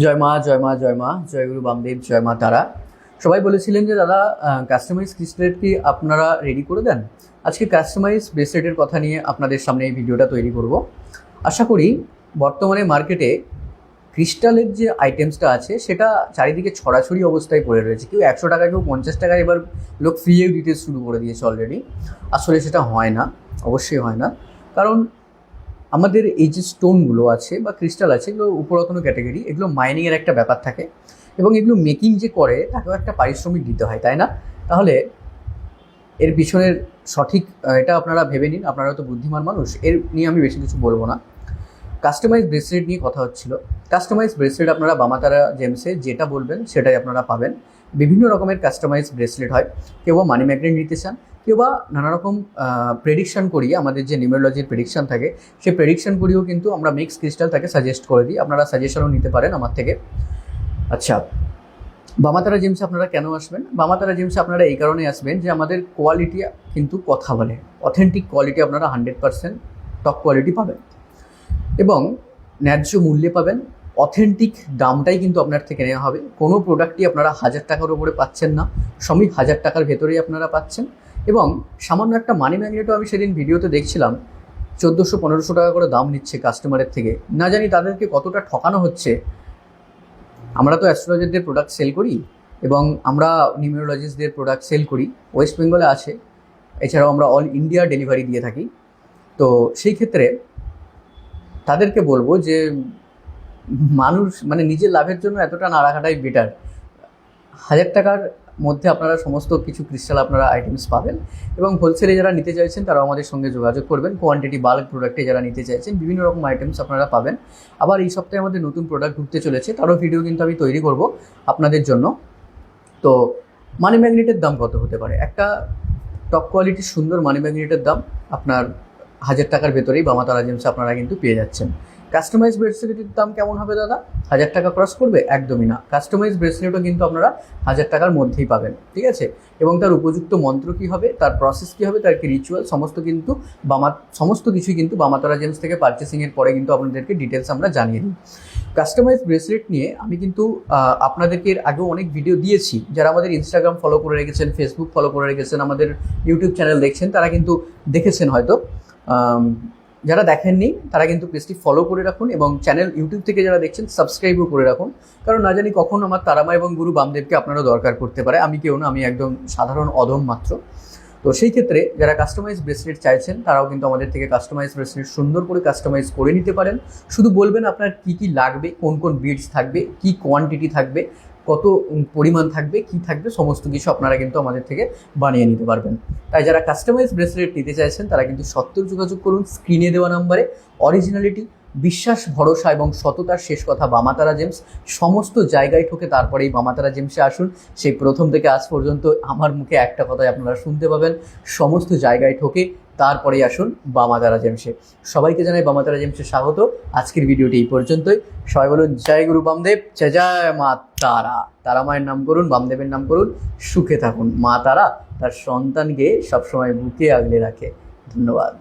জয় মা জয় মা জয় মা জয় গুরু বামদেব জয় মা তারা। সবাই বলেছিলেন যে দাদা কাস্টমাইজ ক্রিস্টালেট কি আপনারা রেডি করে দেন। আজকে কাস্টমাইজ ব্রেসলেটের কথা নিয়ে আপনাদের সামনে এই ভিডিওটা তৈরি করব। আশা করি বর্তমানে মার্কেটে ক্রিস্টালের যে আইটেমসটা আছে সেটা চারিদিকে ছড়াছড়ি অবস্থায় পড়ে রয়েছে। কেউ 100 টাকা, কেউ 50 টাকা, এবার লোক ফ্রিও দিতে শুরু করে দিয়েছে অলরেডি। আসলে সেটা হয় না, অবশ্যই হয় না। কারণ আমাদের এই যে স্টোনগুলো আছে বা ক্রিস্টাল আছে, এগুলো উপরতন ক্যাটাগরি, এগুলো মাইনিংয়ের একটা ব্যাপার থাকে এবং এগুলো মেকিং যে করে তাকেও একটা পারিশ্রমিক দিতে হয়, তাই না? তাহলে এর পিছনের সঠিক এটা আপনারা ভেবে নিন, আপনারা তো বুদ্ধিমান মানুষ, এর নিয়ে আমি বেশি কিছু বলবো না। কাস্টমাইজ ব্রেসলেট নিয়ে কথা হচ্ছিল। কাস্টমাইজ ব্রেসলেট আপনারা বামাতারা জেমসে যেটা বলবেন সেটাই আপনারা পাবেন। বিভিন্ন রকমের কাস্টমাইজ ব্রেসলেট হয়। কেউ বা মানি ম্যাগনেট নিতে চান, কেউ বা নানা রকম প্রেডিকশান করিয়ে, আমাদের যে নিউমেরোলজির প্রেডিকশান থাকে সেই প্রেডিকশান করিয়েও কিন্তু আমরা মিক্স ক্রিস্টাল তাকে সাজেস্ট করে দিই। আপনারা সাজেশনও নিতে পারেন আমার থেকে। আচ্ছা, বামাতারা জেমসে আপনারা কেন আসবেন? বামাতারা জেমসে আপনারা এই কারণে আসবেন যে আমাদের কোয়ালিটি কিন্তু কথা বলে। অথেন্টিক কোয়ালিটি আপনারা 100% টপ কোয়ালিটি পাবেন এবং ন্যায্য মূল্যে পাবেন। অথেন্টিক দামটাই কিন্তু আপনার থেকে নেওয়া হবে। কোনো প্রোডাক্টই আপনারা 1000 টাকার উপরে পাচ্ছেন না, সবই 1000 টাকার ভেতরেই আপনারা পাচ্ছেন। এবং সামান্য একটা মানি ম্যাগনেটও আমি সেদিন ভিডিওতে দেখছিলাম 1400-1500 টাকা করে দাম নিচ্ছে কাস্টমারের থেকে। না জানি তাদেরকে কতটা ঠকানো হচ্ছে। আমরা তো অ্যাস্ট্রোলজারদের প্রোডাক্ট সেল করি এবং আমরা নিউমেরোলজিস্টদের প্রোডাক্ট সেল করি। ওয়েস্ট বেঙ্গলে আছে, এছাড়াও আমরা অল ইন্ডিয়া ডেলিভারি দিয়ে থাকি। তো সেই ক্ষেত্রে তাদেরকে বলবো যে মানুষ মানে নিজের লাভের জন্য এতটা না রাখাটাই বেটার। 1000 টাকার মধ্যে আপনারা সমস্ত কিছু ক্রিস্টাল আপনারা আইটেমস পাবেন এবং হোলসেলে যারা নিতে চাইছেন তারাও আমাদের সঙ্গে যোগাযোগ করবেন। কোয়ান্টিটি বাল্ক প্রোডাক্টে যারা নিতে চাইছেন বিভিন্ন রকম আইটেমস আপনারা পাবেন। আবার এই সপ্তাহে আমাদের নতুন প্রোডাক্ট ঢুকতে চলেছে, তারও ভিডিও কিন্তু আমি তৈরি করব আপনাদের জন্য। তো মানি ম্যাগনেটের দাম কত হতে পারে? একটা টপ কোয়ালিটির সুন্দর মানি ম্যাগনেটের দাম আপনার 1000 টাকার ভেতরেই বামাতারা জেমসে আপনারা কিন্তু পেয়ে যাচ্ছেন। কাস্টমাইজ ব্রেসলেটের দাম কেমন হবে দাদা? 1000 টাকা ক্রস করবে? একদমই না। কাস্টমাইজ ব্রেসলেটও কিন্তু আপনারা 1000 টাকার মধ্যেই পাবেন, ঠিক আছে? এবং তার উপযুক্ত মন্ত্র কী হবে, তার প্রসেস কী হবে, তার কি রিচুয়াল, সমস্ত কিছুই কিন্তু বামাতারা জেমস থেকে পারচেসিংয়ের পরে কিন্তু আপনাদেরকে ডিটেলস আমরা জানিয়ে দিই। কাস্টমাইজ ব্রেসলেট নিয়ে আমি কিন্তু আপনাদেরকে এর আগেও অনেক ভিডিও দিয়েছি। যারা আমাদের ইনস্টাগ্রাম ফলো করে রেখেছেন, ফেসবুক ফলো করে রেখেছেন, আমাদের ইউটিউব চ্যানেল দেখছেন, তারা কিন্তু দেখেছেন হয়তো। যারা দেখেননি তারা কিন্তু পেজটি ফলো করে রাখুন এবং চ্যানেল ইউটিউব থেকে যারা দেখছেন সাবস্ক্রাইবও করে রাখুন। কারণ না জানি কখন আমার তারামা এবং গুরু বামদেবকে আপনারা দরকার করতে পারে। আমি কেউ না, আমি একদম সাধারণ অধম মাত্র। তো সেই ক্ষেত্রে যারা কাস্টমাইজ ব্রেসলেট চাইছেন তারাও কিন্তু আমাদের থেকে কাস্টমাইজ ব্রেসলেট সুন্দর করে কাস্টমাইজ করে নিতে পারেন। শুধু বলবেন আপনার কী কী লাগবে, কোন কোন বিডস থাকবে, কী কোয়ান্টিটি থাকবে, কত পরিমাণ থাকবে, কি থাকবে, সমস্ত কিছু আপনারা কিন্তু আমাদের থেকে বানিয়ে নিতে পারবেন। তাই যারা কাস্টমাইজ ব্রেসলেট নিতে চাইছেন তারা কিন্তু সত্তর যোগাযোগ করুন স্ক্রিনে দেওয়া নাম্বারে। অরিজিনালিটি, বিশ্বাস, ভরসা এবং সততার শেষ কথা বামাতারা জেমস। সমস্ত জায়গায় ঠকে তারপরেই বামাতারা জেমসে আসুন। সেই প্রথম থেকে আজ পর্যন্ত আমার মুখে একটা কথাই আপনারা শুনতে পাবেন, সমস্ত জায়গায় ঠকে তারপরেই আসুন বামাতারা জেমসে। সবাইকে জানাই বামাতারা জেমসে স্বাগত। আজকের ভিডিওটি এই পর্যন্তই। সবাই বলুন জয় গুরু বামদেব, জয় জয় মা তারা। তারা মায়ের নাম করুন, বামদেবের নাম করুন, সুখে থাকুন। মা তারা তার সন্তানকে সবসময় বুকে আগলে রাখে। ধন্যবাদ।